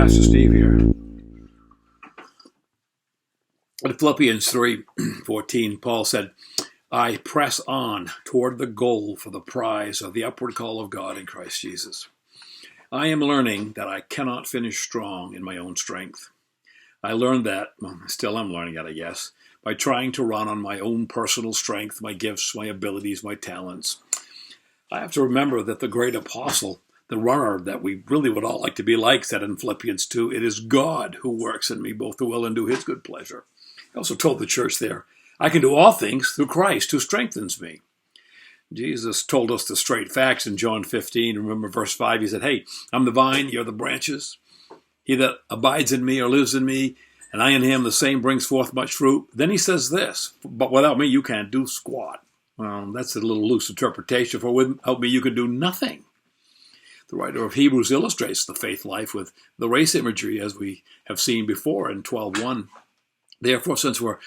Pastor Steve here. In Philippians 3:14, Paul said, I press on toward the goal for the prize of the upward call of God in Christ Jesus. I am learning that I cannot finish strong in my own strength. I learned that, still I'm learning that, I guess, by trying to run on my own personal strength, my gifts, my abilities, my talents. I have to remember that the great apostle, the runner that we really would all like to be like, said in Philippians 2, it is God who works in me both to will and do his good pleasure. He also told the church there, I can do all things through Christ who strengthens me. Jesus told us the straight facts in John 15. Remember verse 5, he said, hey, I'm the vine, you're the branches. He that abides in me or lives in me, and I in him, the same brings forth much fruit. Then he says this, but without me you can't do squat. Well, that's a little loose interpretation, for without me you can do nothing. The writer of Hebrews illustrates the faith life with the race imagery, as we have seen before in 12:1. Therefore, since we're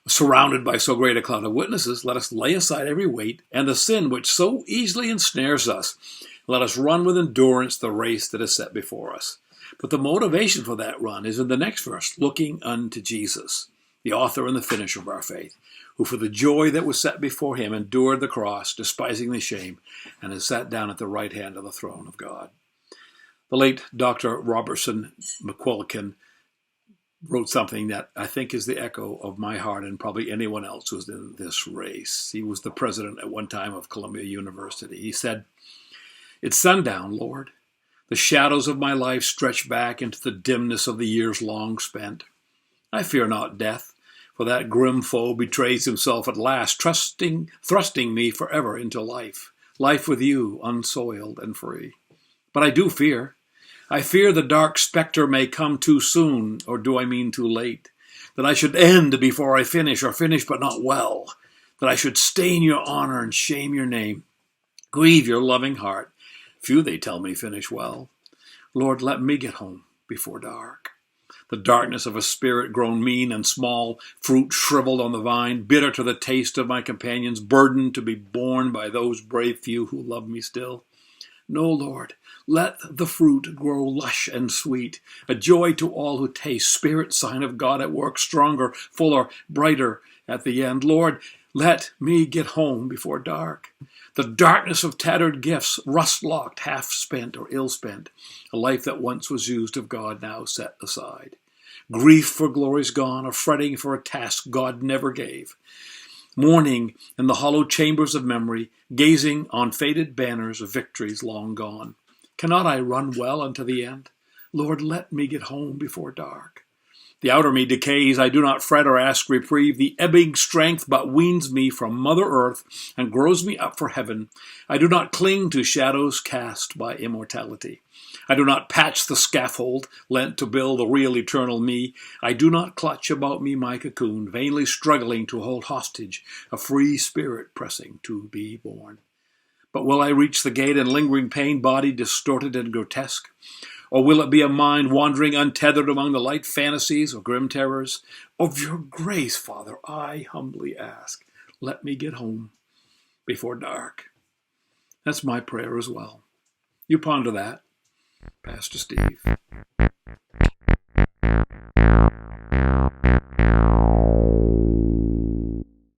surrounded by so great a cloud of witnesses, let us lay aside every weight and the sin which so easily ensnares us. Let us run with endurance the race that is set before us. But the motivation for that run is in the next verse, looking unto Jesus, the author and the finisher of our faith, who for the joy that was set before him endured the cross, despising the shame, and has sat down at the right hand of the throne of God. The late Dr. Robertson McQuilkin wrote something that I think is the echo of my heart and probably anyone else who's in this race. He was the president at one time of Columbia University. He said, it's sundown, Lord. The shadows of my life stretch back into the dimness of the years long spent. I fear not death, for that grim foe betrays himself at last, thrusting me forever into life with you, unsoiled and free. But I do fear. I fear the dark specter may come too soon, or do I mean too late? That I should end before I finish, or finish but not well. That I should stain your honor and shame your name, grieve your loving heart. Few, they tell me, finish well. Lord, let me get home before dark. The darkness of a spirit grown mean and small, fruit shriveled on the vine, bitter to the taste of my companions, burdened to be borne by those brave few who love me still. No, Lord, let the fruit grow lush and sweet, a joy to all who taste, spirit sign of God at work, stronger, fuller, brighter at the end. Lord, let me get home before dark. The darkness of tattered gifts, rust-locked, half-spent or ill-spent, a life that once was used of God, now set aside. Grief for glories gone, a fretting for a task God never gave. Mourning in the hollow chambers of memory, gazing on faded banners of victories long gone. Cannot I run well unto the end? Lord, let me get home before dark. The outer me decays, I do not fret or ask reprieve. The ebbing strength but weans me from Mother Earth and grows me up for heaven. I do not cling to shadows cast by immortality. I do not patch the scaffold lent to build the real eternal me. I do not clutch about me my cocoon, vainly struggling to hold hostage a free spirit pressing to be born. But will I reach the gate in lingering pain, body distorted and grotesque? Or will it be a mind wandering untethered among the light fantasies or grim terrors? Of your grace, Father, I humbly ask, let me get home before dark. That's my prayer as well. You ponder that. Pastor Steve.